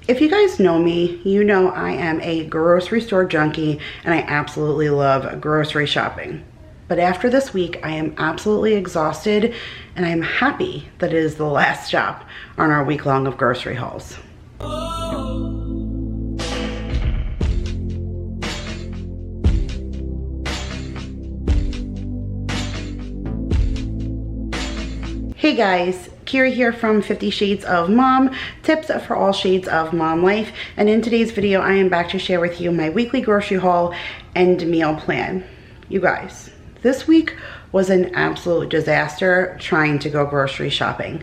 If you guys know me, you know I am a grocery store junkie and I absolutely love grocery shopping. But after this week, I am absolutely exhausted and I'm happy that it is the last stop on our week long of grocery hauls. Hey guys, Kira here from 50 Shades of Mom, tips for all shades of mom life. And in today's video, I am back to share with you my weekly grocery haul and meal plan. You guys, this week was an absolute disaster trying to go grocery shopping.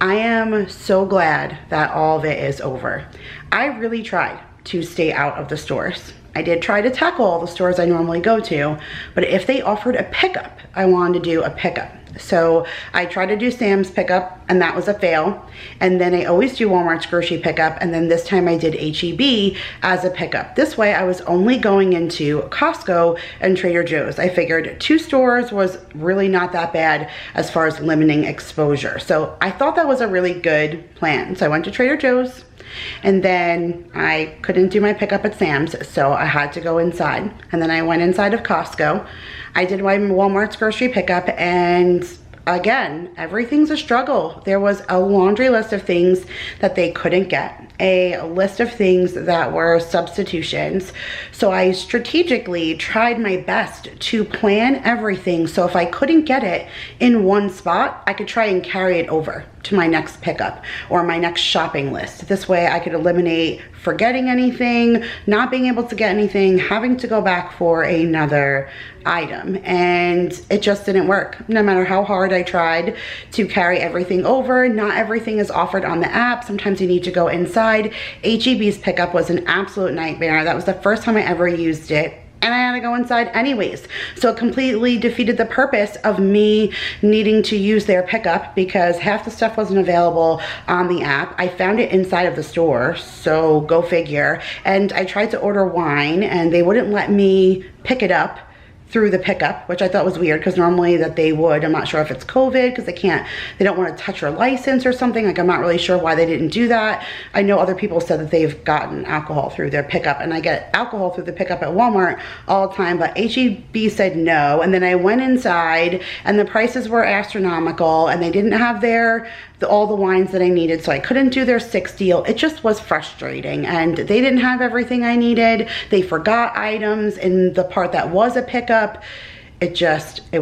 I am so glad that all of it is over. I really tried to stay out of the stores. I did try to tackle all the stores I normally go to, but if they offered a pickup, I wanted to do a pickup. So I tried to do Sam's pickup and that was a fail. And then I always do Walmart's grocery pickup. And then this time I did H-E-B as a pickup. This way I was only going into Costco and Trader Joe's. I figured 2 stores was really not that bad as far as limiting exposure. So I thought that was a really good plan. So I went to Trader Joe's. And then I couldn't do my pickup at Sam's, so I had to go inside. And then I went inside of Costco. I did my Walmart's grocery pickup, and again, everything's a struggle. There was a laundry list of things that they couldn't get, a list of things that were substitutions. So I strategically tried my best to plan everything, so if I couldn't get it in one spot, I could try and carry it over to my next pickup or my next shopping list. This way I could eliminate forgetting anything, not being able to get anything, having to go back for another item. And it just didn't work. No matter how hard I tried to carry everything over, not everything is offered on the app. Sometimes you need to go inside. H-E-B's pickup was an absolute nightmare. That was the first time I ever used it. And I had to go inside anyways. So it completely defeated the purpose of me needing to use their pickup because half the stuff wasn't available on the app. I found it inside of the store, so go figure. And I tried to order wine and they wouldn't let me pick it up through the pickup, which I thought was weird because normally that they would. I'm not sure if it's COVID because they don't want to touch your license or something. Like, I'm not really sure why they didn't do that. I know other people said that they've gotten alcohol through their pickup, and I get alcohol through the pickup at Walmart all the time, but H-E-B said no. And then I went inside and the prices were astronomical and they didn't have all the wines that I needed, so I couldn't do their 6 deal. It just was frustrating, and they didn't have everything I needed. They forgot items in the part that was a pickup. It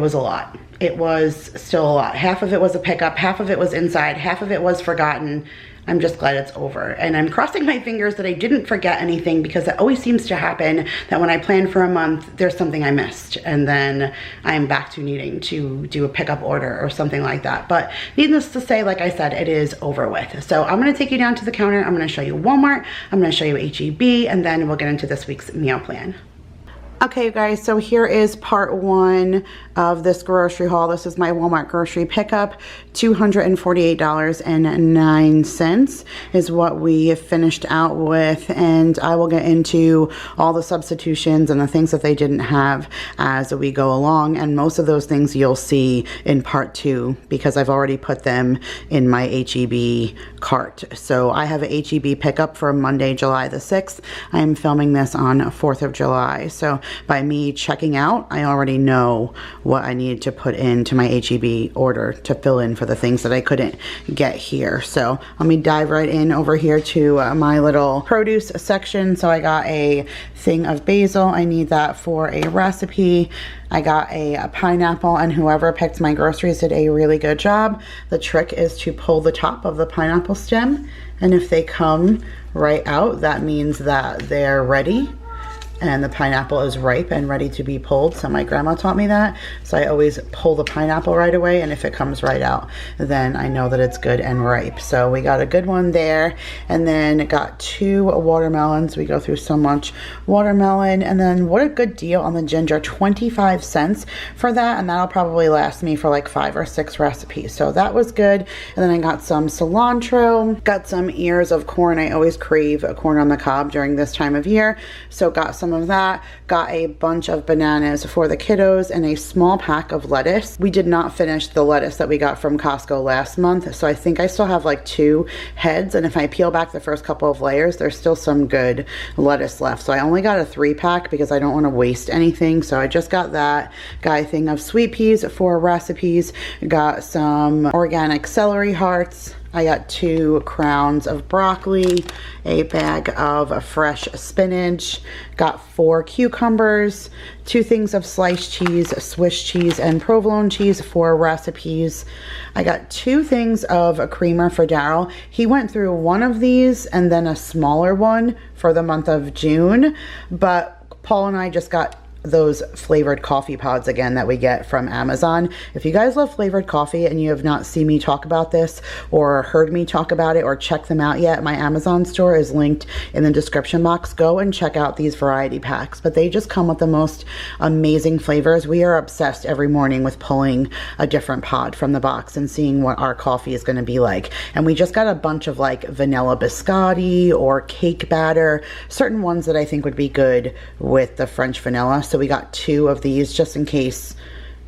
was a lot. It was still a lot. Half of it was a pickup, half of it was inside, half of it was forgotten. I'm just glad it's over. And I'm crossing my fingers that I didn't forget anything, because it always seems to happen that when I plan for a month, there's something I missed. And then I'm back to needing to do a pickup order or something like that. But needless to say, like I said, it is over with. So I'm gonna take you down to the counter. I'm gonna show you Walmart. I'm gonna show you H-E-B, and then we'll get into this week's meal plan. Okay, you guys, so here is part 1 of this grocery haul. This is my Walmart grocery pickup. $248.09 is what we finished out with, and I will get into all the substitutions and the things that they didn't have as we go along, and most of those things you'll see in part 2 because I've already put them in my H-E-B cart. So I have a H-E-B pickup for Monday, July the 6th. I am filming this on 4th of July. So by me checking out, I already know what I need to put into my H-E-B order to fill in for the things that I couldn't get here. So let me dive right in over here to my little produce section. So I got a thing of basil. I need that for a recipe. I got a pineapple, and whoever picked my groceries did a really good job. The trick is to pull the top of the pineapple stem, and if they come right out, that means that they're ready and the pineapple is ripe and ready to be pulled. So my grandma taught me that. So I always pull the pineapple right away, and if it comes right out, then I know that it's good and ripe. So we got a good one there, and then got 2 watermelons. We go through so much watermelon, and then what a good deal on the ginger, 25 cents for that, and that'll probably last me for like 5 or 6 recipes. So that was good. And then I got some cilantro, got some ears of corn. I always crave a corn on the cob during this time of year, so got some some of that. Got a bunch of bananas for the kiddos and a small pack of lettuce. We did not finish the lettuce that we got from Costco last month, so I think I still have like 2 heads, and if I peel back the first couple of layers, there's still some good lettuce left. So I only got a 3-pack because I don't want to waste anything, so I just got that. Got a thing of sweet peas for recipes. Got some organic celery hearts. I got 2 crowns of broccoli, a bag of fresh spinach, got 4 cucumbers, 2 things of sliced cheese, Swiss cheese, and provolone cheese for recipes. I got 2 things of a creamer for Daryl. He went through one of these and then a smaller one for the month of June, but Paul and I just got those flavored coffee pods again that we get from Amazon. If you guys love flavored coffee and you have not seen me talk about this or heard me talk about it or check them out yet, my Amazon store is linked in the description box. Go and check out these variety packs, but they just come with the most amazing flavors. We are obsessed every morning with pulling a different pod from the box and seeing what our coffee is going to be like. And we just got a bunch of like vanilla biscotti or cake batter, certain ones that I think would be good with the French vanilla. So we got 2 of these just in case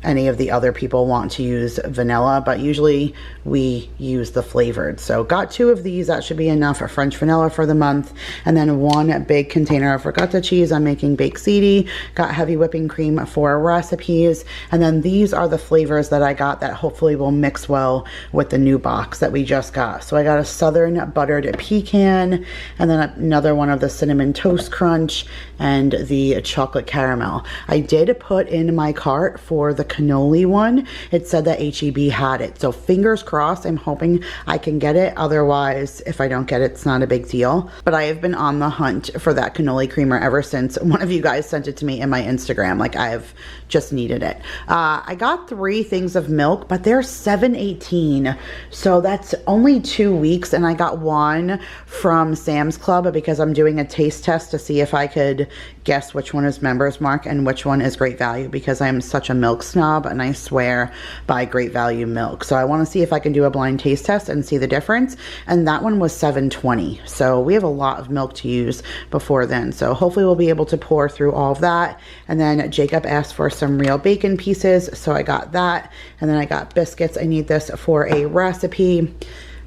any of the other people want to use vanilla, but usually we use the flavored. So got 2 of these. That should be enough for French vanilla for the month. And then 1 big container of ricotta cheese. I'm making baked ziti. Got heavy whipping cream for recipes. And then these are the flavors that I got that hopefully will mix well with the new box that we just got. So I got a southern buttered pecan, and then another one of the cinnamon toast crunch and the chocolate caramel. I did put in my cart for the cannoli one. It said that HEB had it, so fingers crossed. I'm hoping I can get it. Otherwise, if I don't get it, it's not a big deal. But I have been on the hunt for that cannoli creamer ever since one of you guys sent it to me in my Instagram. Like, I've just needed it. I got 3 things of milk, but they're $7.18, so that's only 2 weeks. And I got 1 from Sam's Club because I'm doing a taste test to see if I could guess which one is Members Mark and which one is Great Value, because I am such a milk snob and I swear by Great Value milk. So I want to see if I can do a blind taste test and see the difference. And that one was $7.20. So we have a lot of milk to use before then. So hopefully we'll be able to pour through all of that. And then Jacob asked for some real bacon pieces, so I got that. And then I got biscuits. I need this for a recipe.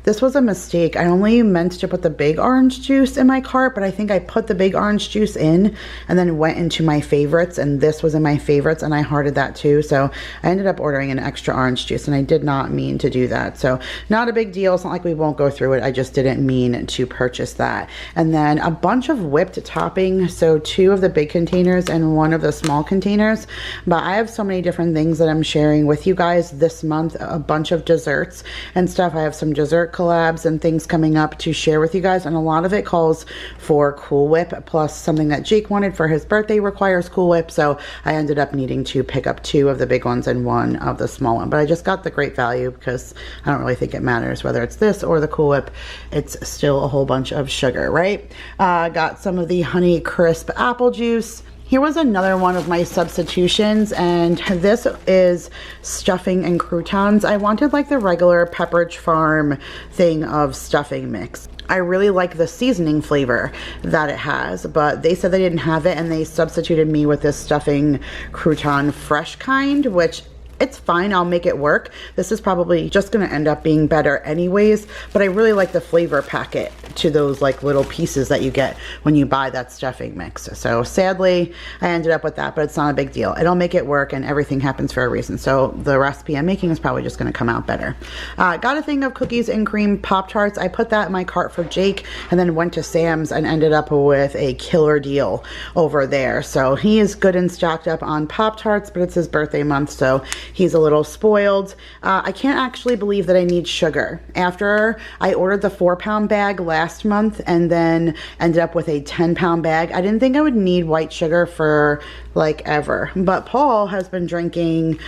This was a mistake. I only meant to put the big orange juice in my cart, but I think I put the big orange juice in and then went into my favorites, and this was in my favorites, and I hearted that too. So I ended up ordering an extra orange juice, and I did not mean to do that. So not a big deal. It's not like we won't go through it. I just didn't mean to purchase that. And then a bunch of whipped topping. So 2 of the big containers and 1 of the small containers. But I have so many different things that I'm sharing with you guys this month. A bunch of desserts and stuff. I have some dessert collabs and things coming up to share with you guys, and a lot of it calls for Cool Whip, plus something that Jake wanted for his birthday requires Cool Whip, so I ended up needing to pick up 2 of the big ones and 1 of the small one. But I just got the Great Value because I don't really think it matters whether it's this or the Cool Whip. It's still a whole bunch of sugar, right? Got some of the Honey Crisp apple juice. Here was another one of my substitutions, and this is stuffing and croutons. I wanted like the regular Pepperidge Farm thing of stuffing mix. I really like the seasoning flavor that it has, but they said they didn't have it, and they substituted me with this stuffing crouton fresh kind, which it's fine. I'll make it work. This is probably just going to end up being better anyways, but I really like the flavor packet to those like little pieces that you get when you buy that stuffing mix. So sadly, I ended up with that, but it's not a big deal. It'll make it work, and everything happens for a reason. So the recipe I'm making is probably just going to come out better. Got a thing of cookies and cream Pop-Tarts. I put that in my cart for Jake and then went to Sam's and ended up with a killer deal over there. So he is good and stocked up on Pop-Tarts, but it's his birthday month, so he's a little spoiled. I can't actually believe that I need sugar. After I ordered the 4-pound bag last month and then ended up with a 10-pound bag, I didn't think I would need white sugar for like ever. But Paul has been drinking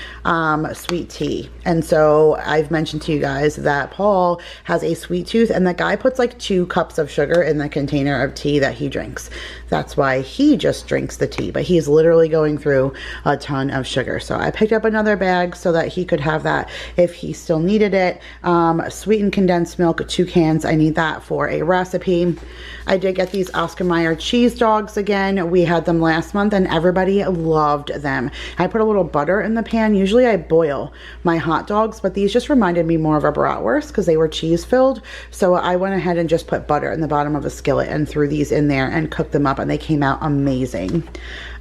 sweet tea. And so I've mentioned to you guys that Paul has a sweet tooth, and the guy puts like 2 cups of sugar in the container of tea that he drinks. That's why he just drinks the tea, but he's literally going through a ton of sugar. So I picked up another bag bag so that he could have that if he still needed it. Sweetened condensed milk, 2 cans. I need that for a recipe. I did get these Oscar Mayer cheese dogs again. We had them last month and everybody loved them. I put a little butter in the pan. Usually I boil my hot dogs, but these just reminded me more of a bratwurst because they were cheese filled. So I went ahead and just put butter in the bottom of a skillet and threw these in there and cooked them up, and they came out amazing.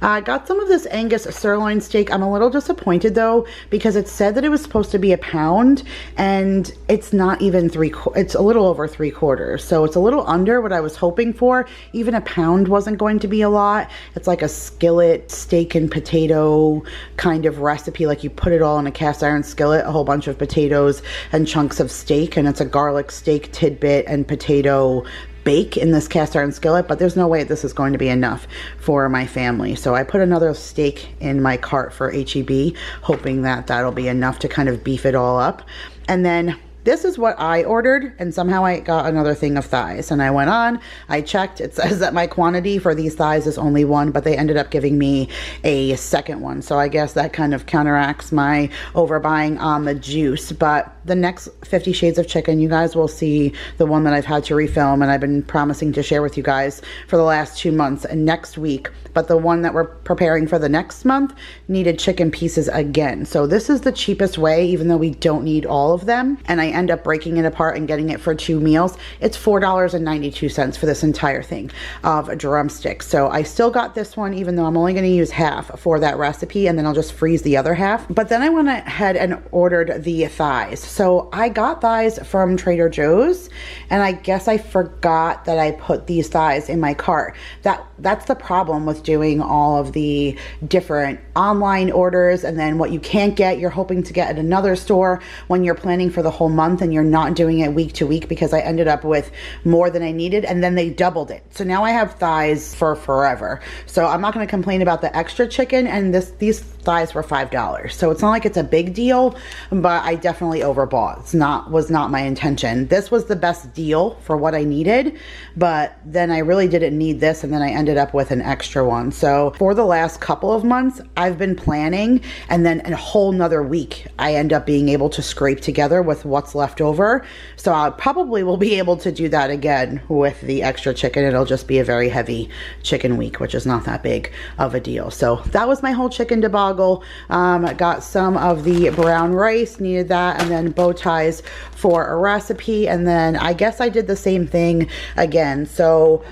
I got some of this Angus sirloin steak. I'm a little disappointed though, because it said that it was supposed to be a pound and it's not even it's a little over 3/4. So it's a little under what I was hoping for. Even a pound wasn't going to be a lot. It's like a skillet steak and potato kind of recipe. Like you put it all in a cast iron skillet, a whole bunch of potatoes and chunks of steak, and it's a garlic steak tidbit and potato bake in this cast iron skillet, but there's no way this is going to be enough for my family. So I put another steak in my cart for HEB, hoping that that'll be enough to kind of beef it all up. And then this is what I ordered, and somehow I got another thing of thighs. And I went on, I checked, it says that my quantity for these thighs is only 1, but they ended up giving me a second one. So I guess that kind of counteracts my overbuying on the juice. But the next 50 Shades of Chicken, you guys will see the one that I've had to refilm and I've been promising to share with you guys for the last 2 months and next week. But the one that we're preparing for the next month needed chicken pieces again. So this is the cheapest way, even though we don't need all of them. And I end up breaking it apart and getting it for 2 meals. It's $4.92 for this entire thing of drumsticks. So I still got this one, even though I'm only going to use half for that recipe, and then I'll just freeze the other half. But then I went ahead and ordered the thighs. So I got thighs from Trader Joe's, and I guess I forgot that I put these thighs in my cart. That's the problem with doing all of the different online orders, and then what you can't get, you're hoping to get at another store when you're planning for the whole month and you're not doing it week to week, because I ended up with more than I needed and then they doubled it. So now I have thighs for forever. So I'm not going to complain about the extra chicken, and these thighs were $5. So it's not like it's a big deal, but I definitely overbought. Was not my intention. This was the best deal for what I needed, but then I really didn't need this, and then I ended up with an extra one. So for the last couple of months, I've been planning, and then a whole nother week, I end up being able to scrape together with what's left over. So I probably will be able to do that again with the extra chicken. It'll just be a very heavy chicken week, which is not that big of a deal. So that was my whole chicken debacle. I got some of the brown rice, needed that, and then bow ties for a recipe. And then I guess I did the same thing again. So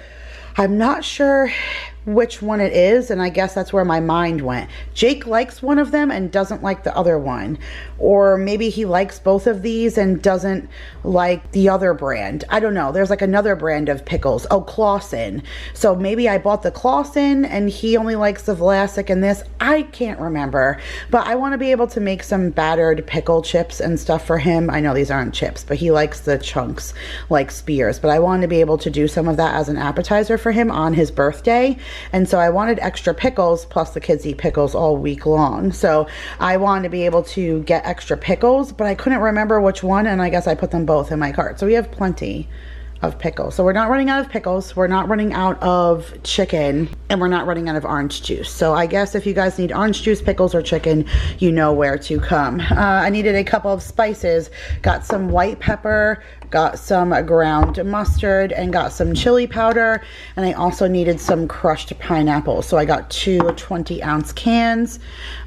I'm not sure which one it is, and I guess that's where my mind went. Jake likes one of them and doesn't like the other one, or maybe he likes both of these and doesn't like the other brand. I don't know. There's like another brand of pickles. Oh, Clausen. So maybe I bought the Clausen and he only likes the Vlasic and this. I can't remember, but I want to be able to make some battered pickle chips and stuff for him. I know these aren't chips, but he likes the chunks like spears, but I wanted to be able to do some of that as an appetizer for him on his birthday. And so I wanted extra pickles, plus the kids eat pickles all week long. So I wanted to be able to get extra pickles, but I couldn't remember which one, and I guess I put them both in my cart. So we have plenty of pickles. So we're not running out of pickles, we're not running out of chicken, and we're not running out of orange juice. So I guess if you guys need orange juice, pickles, or chicken, you know where to come. I needed a couple of spices. Got some white pepper, got some ground mustard, and got some chili powder, and I also needed some crushed pineapple. So I got 2 20-ounce cans.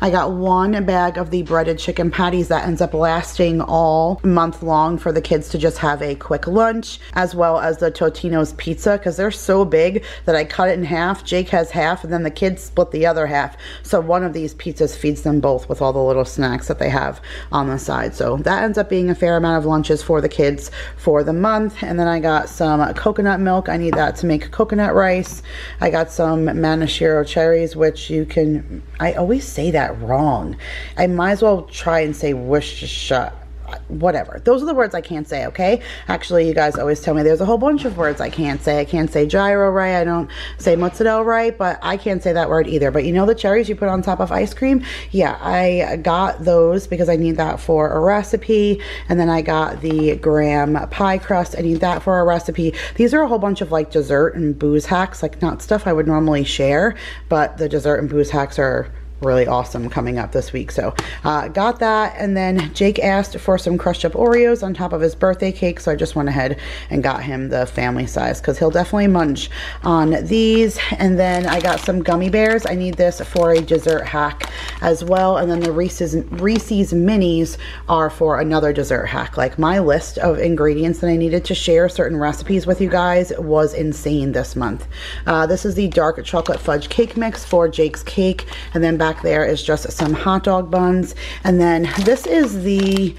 I got 1 bag of the breaded chicken patties that ends up lasting all month long for the kids to just have a quick lunch, as well as the Totino's pizza, because they're so big that I cut it in half. Jake has half, and then the kids split the other half. So one of these pizzas feeds them both with all the little snacks that they have on the side. So that ends up being a fair amount of lunches for the kids for the month. And then I got some coconut milk. I need that to make coconut rice. I got some Manashiro cherries, which you can, I always say that wrong. I might as well try and say whatever. Those are the words I can't say, okay? Actually, you guys always tell me there's a whole bunch of words I can't say. I can't say gyro right. I don't say mozzarella right, but I can't say that word either. But you know the cherries you put on top of ice cream? Yeah, I got those because I need that for a recipe. And then I got the graham pie crust. I need that for a recipe. These are a whole bunch of like dessert and booze hacks, like not stuff I would normally share, but the dessert and booze hacks are really awesome coming up this week. So got that, and then Jake asked for some crushed up Oreos on top of his birthday cake, so I just went ahead and got him the family size because he'll definitely munch on these. And then I got some Gummy Bears. I need this for a dessert hack as well. And then the Reese's Minis are for another dessert hack. Like, my list of ingredients that I needed to share certain recipes with you guys was insane this month. This is the dark chocolate fudge cake mix for Jake's cake, and then back there is just some hot dog buns. And then this is the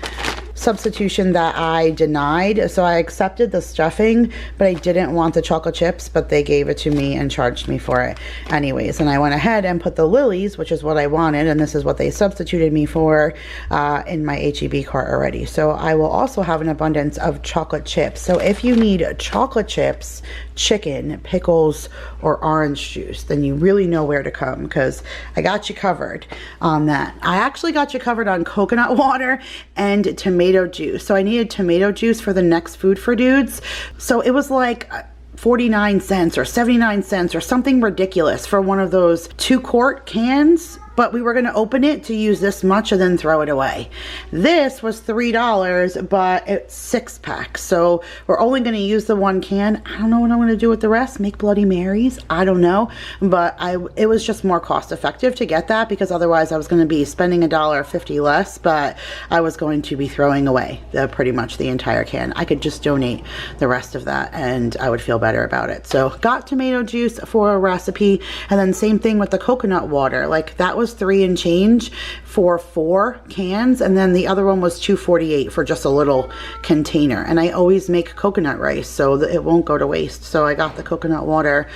substitution that I denied. So I accepted the stuffing, but I didn't want the chocolate chips, but they gave it to me and charged me for it anyways. And I went ahead and put the lilies, which is what I wanted, and this is what they substituted me for, in my HEB cart already. So I will also have an abundance of chocolate chips. So if you need chocolate chips, chicken, pickles, or orange juice, then you really know where to come, because I got you covered on that. I actually got you covered on coconut water and tomato juice. So I needed tomato juice for the next Food for Dudes. So it was like 49 cents or 79 cents or something ridiculous for one of those 2-quart cans. But we were going to open it to use this much and then throw it away. This was $3, but it's 6-pack. So we're only going to use the 1 can. I don't know what I'm going to do with the rest. Make Bloody Marys? I don't know. But it was just more cost effective to get that, because otherwise I was going to be spending $1.50 less, but I was going to be throwing away pretty much the entire can. I could just donate the rest of that and I would feel better about it. So got tomato juice for a recipe, and then same thing with the coconut water. Like, that was $3 and change for 4 cans, and then the other one was $2.48 for just a little container. And I always make coconut rice so that it won't go to waste. So I got the coconut water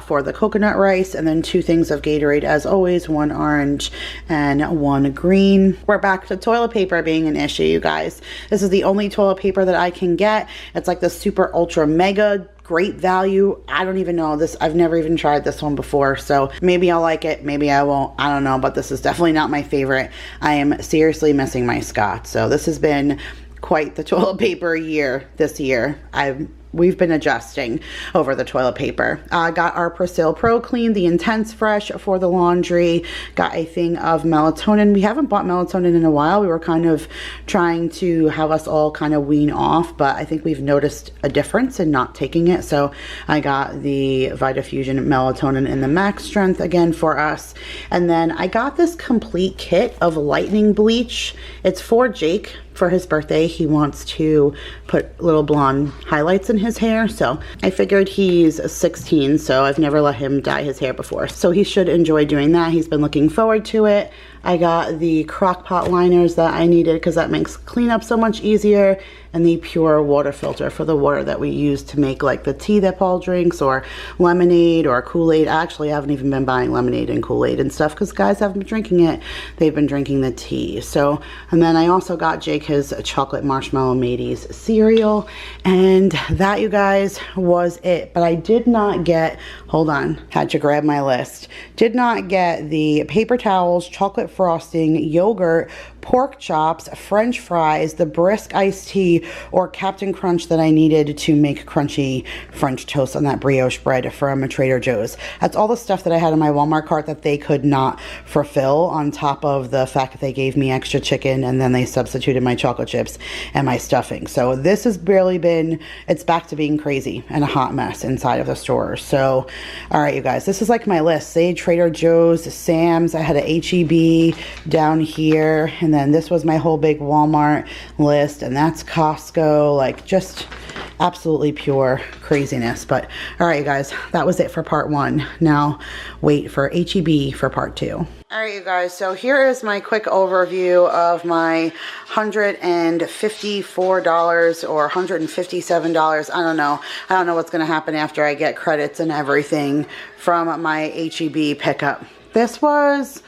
for the coconut rice, and then 2 things of Gatorade as always, 1 orange and 1 green. We're back to toilet paper being an issue, you guys. This is the only toilet paper that I can get. It's like the super ultra mega great value. I don't even know this. I've never even tried this one before, so maybe I'll like it, maybe I won't. I don't know, but this is definitely not my favorite. I am seriously missing my Scott. So this has been quite the toilet paper year this year. We've been adjusting over the toilet paper. Got our Persil Pro Clean, the Intense Fresh for the laundry. Got a thing of melatonin. We haven't bought melatonin in a while. We were kind of trying to have us all kind of wean off, but I think we've noticed a difference in not taking it. So I got the Vitafusion melatonin in the max strength again for us. And then I got this complete kit of lightning bleach. It's for Jake. For his birthday, he wants to put little blonde highlights in his hair, so I figured he's 16, so I've never let him dye his hair before, so he should enjoy doing that. He's been looking forward to it. I got the crock pot liners that I needed because that makes cleanup so much easier, and the pure water filter for the water that we use to make like the tea that Paul drinks, or lemonade or Kool-Aid. Actually, I haven't even been buying lemonade and Kool-Aid and stuff because guys haven't been drinking it. They've been drinking the tea. So, and then I also got Jake his chocolate marshmallow Mateys cereal, and that, you guys, was it. But I did not get, hold on, had to grab my list. Did not get the paper towels, chocolate frosting, yogurt, pork chops, french fries, the brisk iced tea, or Captain Crunch that I needed to make crunchy French toast on that brioche bread from Trader Joe's. That's all the stuff that I had in my Walmart cart that they could not fulfill, on top of the fact that they gave me extra chicken and then they substituted my chocolate chips and my stuffing. So this has barely been, it's back to being crazy and a hot mess inside of the store. So, all right, you guys, this is like my list. Say Trader Joe's, Sam's, I had a HEB down here, and then this was my whole big Walmart list, and that's Costco. Like, just absolutely pure craziness. But all right, you guys, that was it for part 1. Now wait for HEB for part 2. All right, you guys, so here is my quick overview of my $154 or $157. I don't know what's going to happen after I get credits and everything from my HEB pickup. This was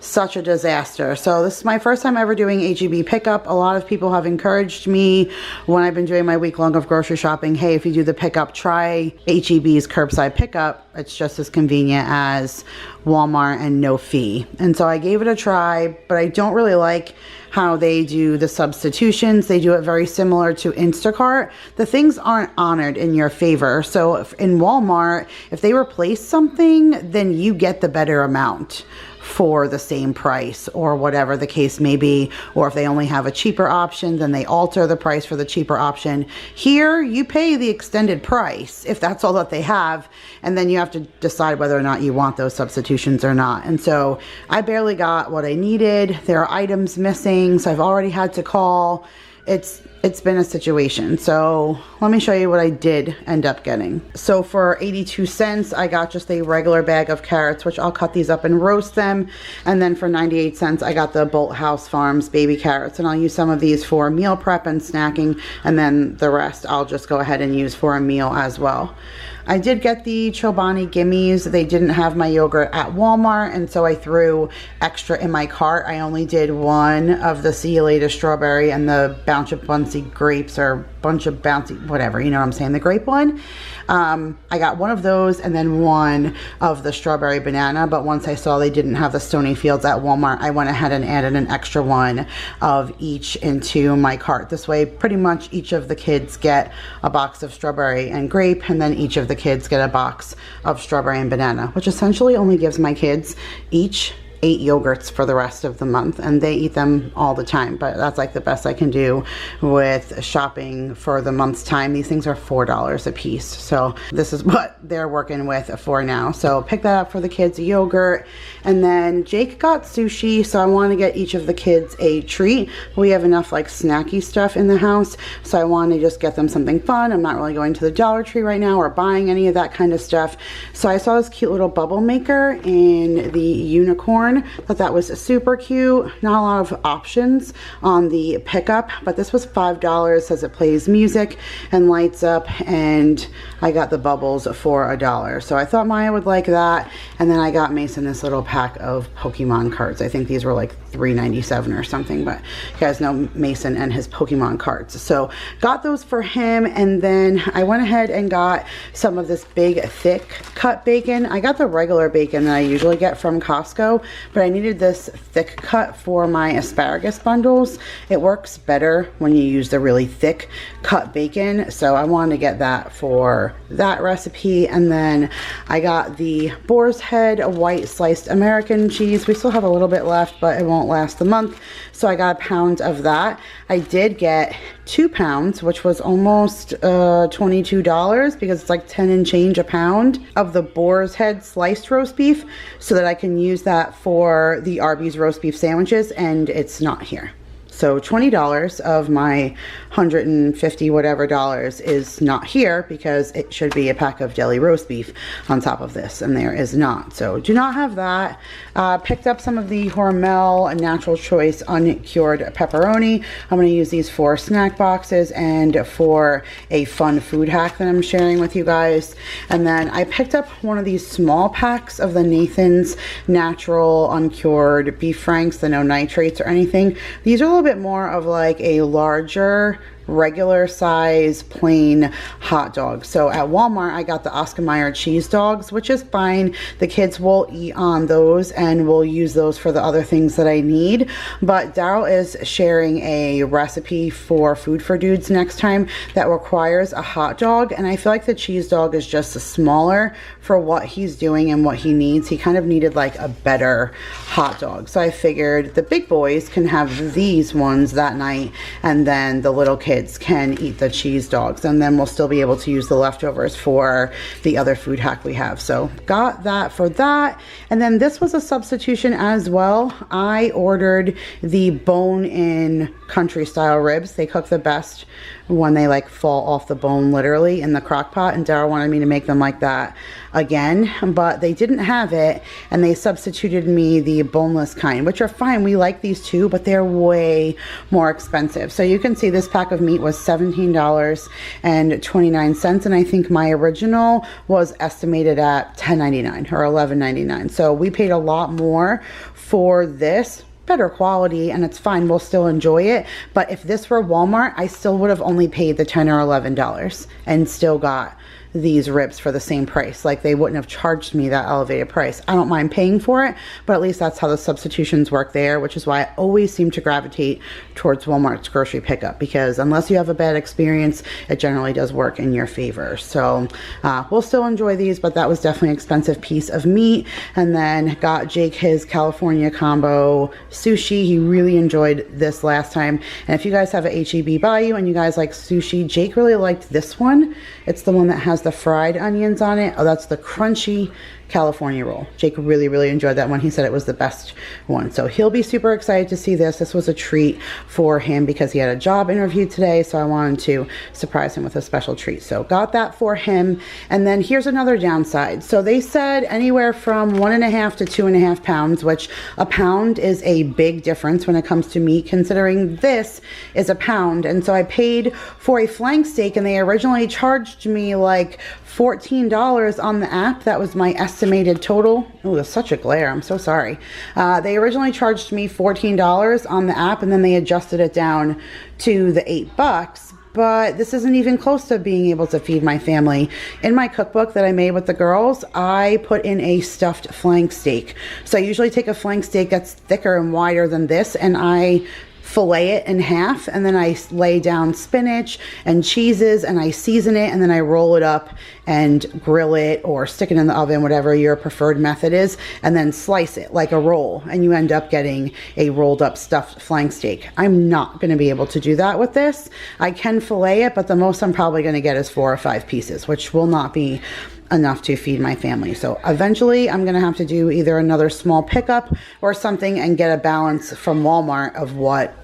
such a disaster. So this is my first time ever doing HEB pickup. A lot of people have encouraged me when I've been doing my week long of grocery shopping, hey, if you do the pickup, try HEB's curbside pickup. It's just as convenient as Walmart and no fee. And so I gave it a try, but I don't really like how they do the substitutions. They do it very similar to Instacart. The things aren't honored in your favor. So in Walmart, if they replace something, then you get the better amount. for the same price, or whatever the case may be. Or if they only have a cheaper option, then they alter the price for the cheaper option. Here, you pay the extended price if that's all that they have, and then you have to decide whether or not you want those substitutions or not. And so I barely got what I needed. There are items missing, so I've already had to call. It's been a situation. So let me show you what I did end up getting. So for 82 cents, I got just a regular bag of carrots, which I'll cut these up and roast them. And then for 98 cents, I got the Bolthouse Farms baby carrots, and I'll use some of these for meal prep and snacking, and then the rest I'll just go ahead and use for a meal as well. I did get the Chobani Gimmies. They didn't have my yogurt at Walmart, and so I threw extra in my cart. I only did one of the See You Later strawberry and the Bunch of Bouncy grapes, or bunch of bouncy, whatever, you know what I'm saying, the grape one. I got one of those and then one of the strawberry banana, but once I saw they didn't have the Stony Fields at Walmart, I went ahead and added an extra one of each into my cart. This way, pretty much each of the kids get a box of strawberry and grape, and then each of the kids get a box of strawberry and banana, which essentially only gives my kids each 8 yogurts for the rest of the month, and they eat them all the time. But that's like the best I can do with shopping for the month's time. These things are $4 a piece, so this is what they're working with for now. So pick that up for the kids, yogurt. And then Jake got sushi, so I want to get each of the kids a treat. We have enough like snacky stuff in the house, so I want to just get them something fun. I'm not really going to the Dollar Tree right now or buying any of that kind of stuff. So I saw this cute little bubble maker in the unicorn. Thought that was super cute. Not a lot of options on the pickup, but this was $5. Says it plays music and lights up, and I got the bubbles for $1. So I thought Maya would like that. And then I got Mason this little pack of Pokemon cards. I think these were like $3.97 or something, but you guys know Mason and his Pokemon cards. So got those for him, and then I went ahead and got some of this big thick cut bacon. I got the regular bacon that I usually get from Costco, but I needed this thick cut for my asparagus bundles. It works better when you use the really thick cut bacon, so I wanted to get that for that recipe. And then I got the Boar's Head white sliced American cheese. We still have a little bit left, but it won't last the month, so I got a pound of that. I did get 2 pounds, which was almost $22, because it's like 10 and change a pound of the Boar's Head sliced roast beef, so that I can use that for the Arby's roast beef sandwiches, and it's not here. So $20 of my $150 whatever dollars is not here, because it should be a pack of deli roast beef on top of this, and there is not. So do not have that. Picked up some of the Hormel Natural Choice Uncured Pepperoni. I'm going to use these for snack boxes and for a fun food hack that I'm sharing with you guys. And then I picked up one of these small packs of the Nathan's Natural Uncured Beef Franks, the no nitrates or anything. These are a little bit more of like a larger regular size plain hot dog. So at Walmart I got the Oscar Mayer cheese dogs, which is fine. The kids will eat on those, and we'll use those for the other things that I need. But Daryl is sharing a recipe for Food for Dudes next time that requires a hot dog, and I feel like the cheese dog is just smaller for what he's doing and what he needs. He kind of needed like a better hot dog, so I figured the big boys can have these ones that night, and then the little kids can eat the cheese dogs, and then we'll still be able to use the leftovers for the other food hack we have. So got that for that. And then this was a substitution as well. I ordered the bone-in country style ribs. They cook the best when they like fall off the bone literally in the crock pot, and Daryl wanted me to make them like that again, but they didn't have it, and they substituted me the boneless kind, which are fine. We like these too, but they're way more expensive. So you can see this pack of meat was $17.29, and I think my original was estimated at $10.99 or $11.99. So we paid a lot more for this. Better quality, and it's fine, we'll still enjoy it. But if this were Walmart, I still would have only paid the $10 or $11 and still got these ribs for the same price. Like, they wouldn't have charged me that elevated price. I don't mind paying for it, but at least that's how the substitutions work there, which is why I always seem to gravitate towards Walmart's grocery pickup, because unless you have a bad experience, it generally does work in your favor. So we'll still enjoy these, but that was definitely an expensive piece of meat. And then got Jake his California combo sushi. He really enjoyed this last time. And if you guys have a HEB by you and you guys like sushi, Jake really liked this one. It's the one that has the fried onions on it. Oh, that's the crunchy California roll. Jake really, really enjoyed that one. He said it was the best one. So he'll be super excited to see this. This was a treat for him because he had a job interview today. So I wanted to surprise him with a special treat. So got that for him. And then here's another downside. So they said anywhere from 1.5 to 2.5 pounds, which a pound is a big difference when it comes to meat, considering this is a pound. And so I paid for a flank steak and they originally charged me like $14 on the app. That was my estimated total. Oh, there's such a glare. I'm so sorry. They originally charged me $14 on the app, and then they adjusted it down to the $8. But this isn't even close to being able to feed my family. In my cookbook that I made with the girls, I put in a stuffed flank steak. So I usually take a flank steak that's thicker and wider than this, and I fillet it in half, and then I lay down spinach and cheeses and I season it, and then I roll it up and grill it or stick it in the oven, whatever your preferred method is, and then slice it like a roll, and you end up getting a rolled up stuffed flank steak. I'm not going to be able to do that with this. I can fillet it, but the most I'm probably going to get is 4 or 5 pieces, which will not be enough to feed my family. So eventually I'm gonna have to do either another small pickup or something and get a balance from Walmart of what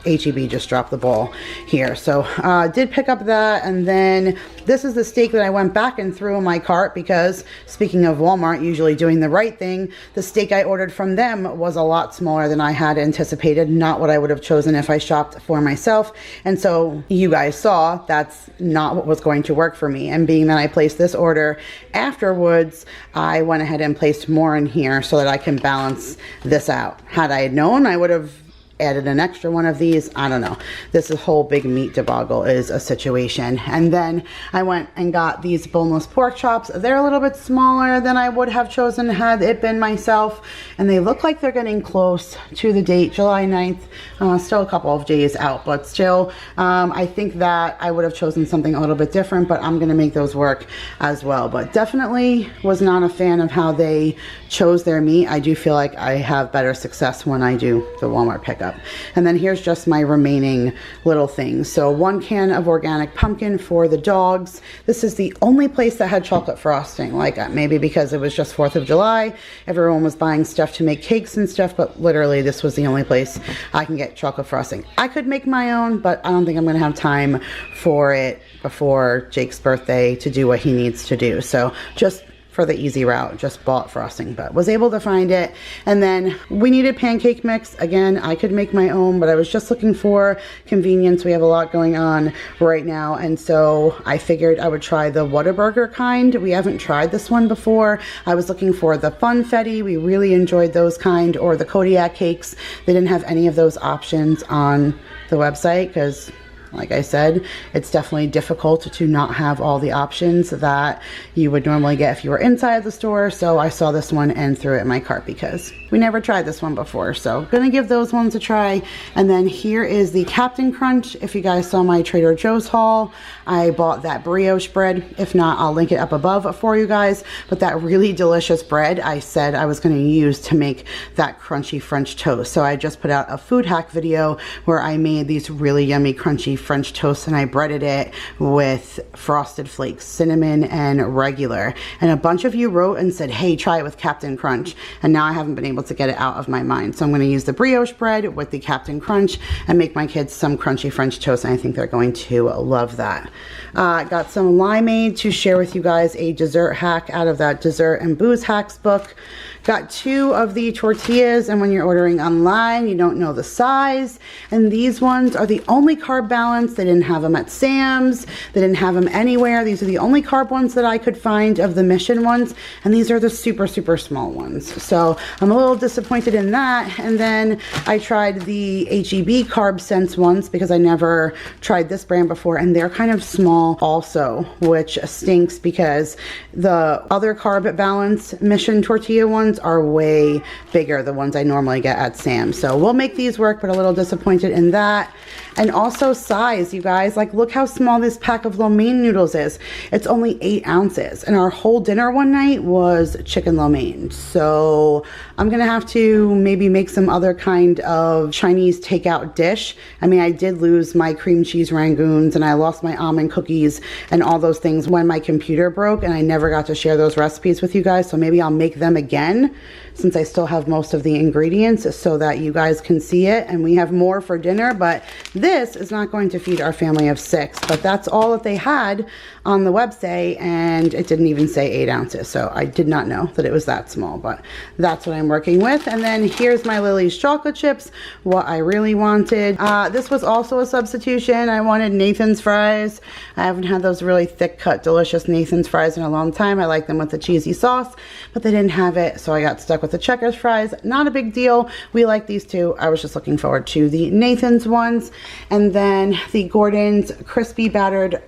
HEB just dropped the ball here. So did pick up that, and then this is the steak that I went back and threw in my cart because, speaking of Walmart usually doing the right thing, the steak I ordered from them was a lot smaller than I had anticipated, not what I would have chosen if I shopped for myself. And so you guys saw that's not what was going to work for me. And being that I placed this order afterwards, I went ahead and placed more in here so that I can balance this out. Had I known, I would have added an extra one of these. I don't know. This whole big meat debacle is a situation. And then I went and got these boneless pork chops. They're a little bit smaller than I would have chosen had it been myself, and they look like they're getting close to the date, July 9th. Still a couple of days out, but still I think that I would have chosen something a little bit different, but I'm gonna make those work as well. But definitely was not a fan of how they chose their meat. I do feel like I have better success when I do the Walmart pickup. And then here's just my remaining little things. So 1 can of organic pumpkin for the dogs. This is the only place that had chocolate frosting. Like, maybe because it was just 4th of July, everyone was buying stuff to make cakes and stuff, but literally this was the only place I can get chocolate frosting. I could make my own, but I don't think I'm gonna have time for it before Jake's birthday to do what he needs to do. So just for the easy route, just bought frosting, but was able to find it. And then we needed pancake mix. Again, I could make my own, but I was just looking for convenience. We have a lot going on right now, and so I figured I would try the Whataburger kind. We haven't tried this one before. I was looking for the funfetti. We really enjoyed those kind, or the Kodiak cakes. They didn't have any of those options on the website because, like I said, it's definitely difficult to not have all the options that you would normally get if you were inside the store. So I saw this one and threw it in my cart because we never tried this one before. So gonna give those ones a try. And then here is the Captain Crunch. If you guys saw my Trader Joe's haul, I bought that brioche bread. If not, I'll link it up above for you guys. But that really delicious bread I said I was gonna use to make that crunchy French toast. So I just put out a food hack video where I made these really yummy crunchy French toast, and I breaded it with Frosted Flakes, cinnamon and regular. And a bunch of you wrote and said, hey, try it with Captain Crunch. And now I haven't been able to get it out of my mind. So I'm going to use the brioche bread with the Captain Crunch and make my kids some crunchy French toast. And I think they're going to love that. Got some limeade to share with you guys, a dessert hack out of that Dessert and Booze Hacks book. Got 2 of the tortillas, and when you're ordering online, you don't know the size. And these ones are the only carb balance balance. They didn't have them at Sam's. They didn't have them anywhere. These are the only carb ones that I could find of the Mission ones, and these are the super, super small ones. So I'm a little disappointed in that. And then I tried the HEB Carb Sense ones because I never tried this brand before, and they're kind of small also, which stinks because the other Carb Balance Mission tortilla ones are way bigger, the ones I normally get at Sam's. So we'll make these work, but a little disappointed in that. And also size, you guys, like look how small this pack of lo mein noodles is. It's only 8 ounces, and our whole dinner one night was chicken lo mein. So I'm gonna have to maybe make some other kind of Chinese takeout dish. I mean, I did lose my cream cheese rangoons, and I lost my almond cookies and all those things when my computer broke, and I never got to share those recipes with you guys. So maybe I'll make them again since I still have most of the ingredients so that you guys can see it and we have more for dinner. But this is not going to feed our family of 6, but that's all that they had on the website, and it didn't even say 8 ounces. So I did not know that it was that small, but that's what I'm working with. And then here's my Lily's chocolate chips, what I really wanted. This was also a substitution. I wanted Nathan's fries. I haven't had those really thick cut, delicious Nathan's fries in a long time. I like them with the cheesy sauce, but they didn't have it, so I got stuck with the Checkers fries. Not a big deal. We like these too. I was just looking forward to the Nathan's ones. And then the Gordon's crispy battered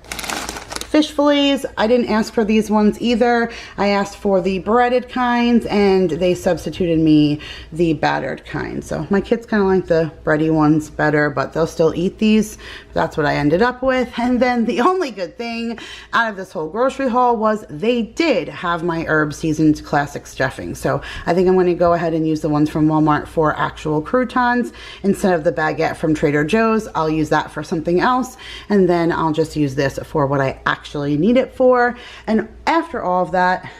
fish fillets. I didn't ask for these ones either. I asked for the breaded kinds, and they substituted me the battered kind. So my kids kind of like the bready ones better, but they'll still eat these. That's what I ended up with. And then the only good thing out of this whole grocery haul was they did have my herb seasoned classic stuffing. So I think I'm going to go ahead and use the ones from Walmart for actual croutons instead of the baguette from Trader Joe's. I'll use that for something else, and then I'll just use this for what I actually need it for. And after all of that,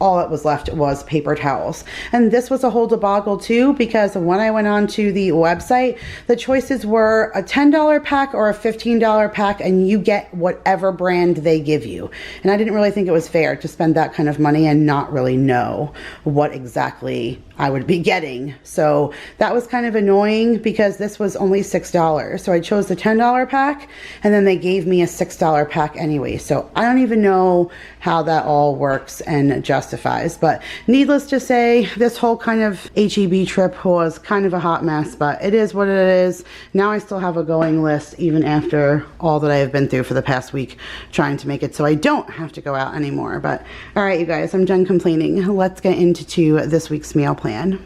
all that was left was paper towels. And this was a whole debacle too, because when I went on to the website, the choices were a $10 pack or a $15 pack, and you get whatever brand they give you. And I didn't really think it was fair to spend that kind of money and not really know what exactly I would be getting. So that was kind of annoying because this was only $6. So I chose the $10 pack, and then they gave me a $6 pack anyway. So I don't even know how that all works and justifies. But needless to say, this whole kind of HEB trip was kind of a hot mess, but it is what it is. Now I still have a going list even after all that I have been through for the past week trying to make it so I don't have to go out anymore. But all right, you guys, I'm done complaining. Let's get into this week's meal plan.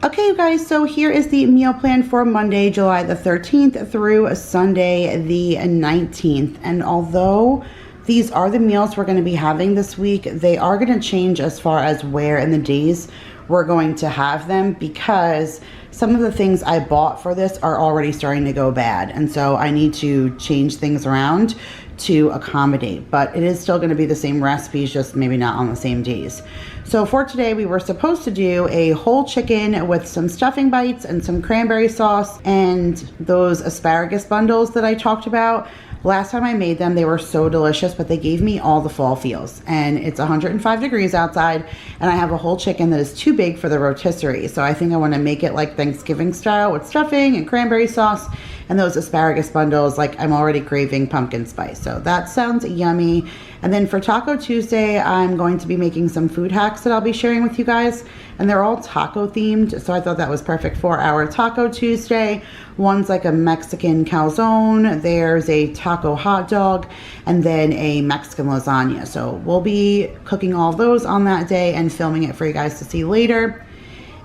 Okay, you guys, so here is the meal plan for Monday, July the 13th through Sunday the 19th. And although these are the meals we're going to be having this week, they are going to change as far as where in the days we're going to have them, because some of the things I bought for this are already starting to go bad. And so I need to change things around to accommodate, but it is still going to be the same recipes, just maybe not on the same days. So for today, we were supposed to do a whole chicken with some stuffing bites and some cranberry sauce and those asparagus bundles that I talked about. Last time I made them, they were so delicious, but they gave me all the fall feels. And it's 105 degrees outside, and I have a whole chicken that is too big for the rotisserie. So I think I want to make it like Thanksgiving style with stuffing and cranberry sauce and those asparagus bundles. Like, I'm already craving pumpkin spice. So that sounds yummy. And then for Taco Tuesday, I'm going to be making some food hacks that I'll be sharing with you guys. And they're all taco themed, so I thought that was perfect for our Taco Tuesday. One's like a Mexican calzone, there's a taco hot dog, and then a Mexican lasagna. So we'll be cooking all of those on that day and filming it for you guys to see later.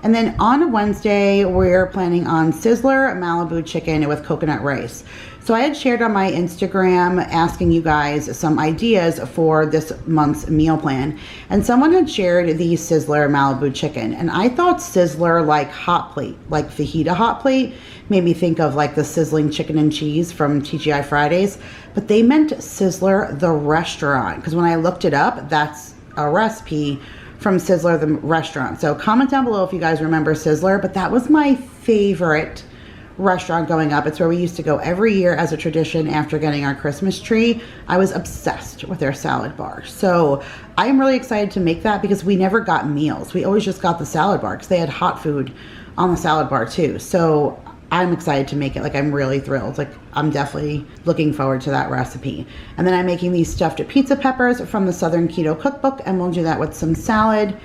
And then on Wednesday, we're planning on Sizzler Malibu chicken with coconut rice. So I had shared on my Instagram asking you guys some ideas for this month's meal plan. And someone had shared the Sizzler Malibu chicken. And I thought Sizzler like hot plate, like fajita hot plate, made me think of like the sizzling chicken and cheese from TGI Fridays. But they meant Sizzler the restaurant, because when I looked it up, that's a recipe from Sizzler the restaurant. So comment down below if you guys remember Sizzler, but that was my favorite restaurant growing up. It's where we used to go every year as a tradition after getting our Christmas tree. I was obsessed with their salad bar. So I'm really excited to make that because we never got meals. We always just got the salad bar because they had hot food on the salad bar too. So I'm excited to make it. Like, I'm really thrilled. Like, I'm definitely looking forward to that recipe. And then I'm making these stuffed pizza peppers from the Southern Keto Cookbook, and we'll do that with some salad.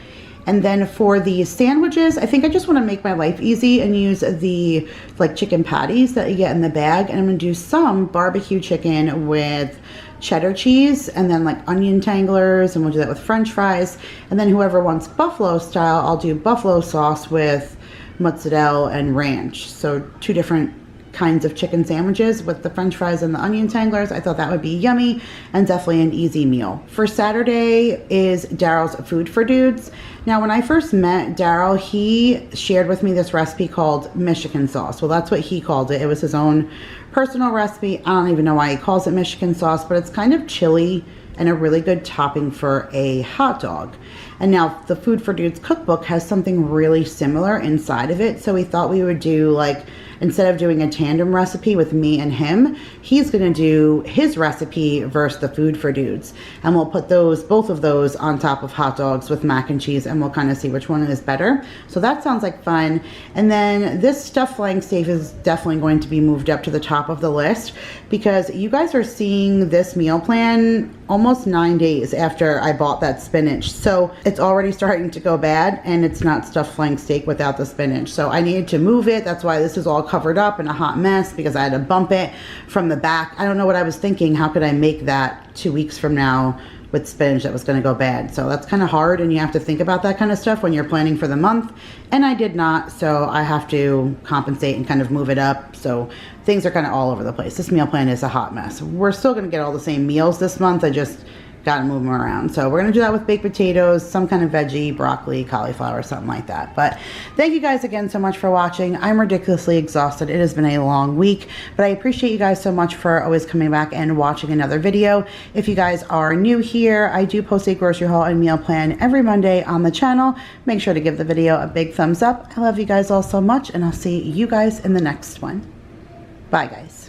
And then for the sandwiches, I think I just want to make my life easy and use the like chicken patties that you get in the bag. And I'm going to do some barbecue chicken with cheddar cheese and then like onion tanglers, and we'll do that with french fries. And then whoever wants buffalo style, I'll do buffalo sauce with mozzarella and ranch. So 2 different kinds of chicken sandwiches with the french fries and the onion tanglers. I thought that would be yummy and definitely an easy meal. For Saturday is Daryl's Food for Dudes. Now, when I first met Daryl, he shared with me this recipe called Michigan sauce. Well, that's what he called it. It was his own personal recipe. I don't even know why he calls it Michigan sauce, but it's kind of chili and a really good topping for a hot dog. And now the Food for Dudes cookbook has something really similar inside of it. So we thought we would do, like, instead of doing a tandem recipe with me and him, he's gonna do his recipe versus the Food for Dudes. And we'll put both of those on top of hot dogs with mac and cheese, and we'll kind of see which one is better. So that sounds like fun. And then this stuffed flying steak is definitely going to be moved up to the top of the list, because you guys are seeing this meal plan almost 9 days after I bought that spinach. So it's already starting to go bad, and it's not stuffed flying steak without the spinach. So I needed to move it. That's why this is all covered up in a hot mess, because I had to bump it from the back. I don't know what I was thinking. How could I make that 2 weeks from now with spinach that was going to go bad? So that's kind of hard, and you have to think about that kind of stuff when you're planning for the month. And I did not, so I have to compensate and kind of move it up. So things are kind of all over the place. This meal plan is a hot mess. We're still going to get all the same meals this month. I just got to move them around. So we're going to do that with baked potatoes, some kind of veggie, broccoli, cauliflower, something like that. But thank you guys again so much for watching. I'm ridiculously exhausted. It has been a long week, but I appreciate you guys so much for always coming back and watching another video. If you guys are new here, I do post a grocery haul and meal plan every Monday on the channel. Make sure to give the video a big thumbs up. I love you guys all so much, and I'll see you guys in the next one. Bye, guys.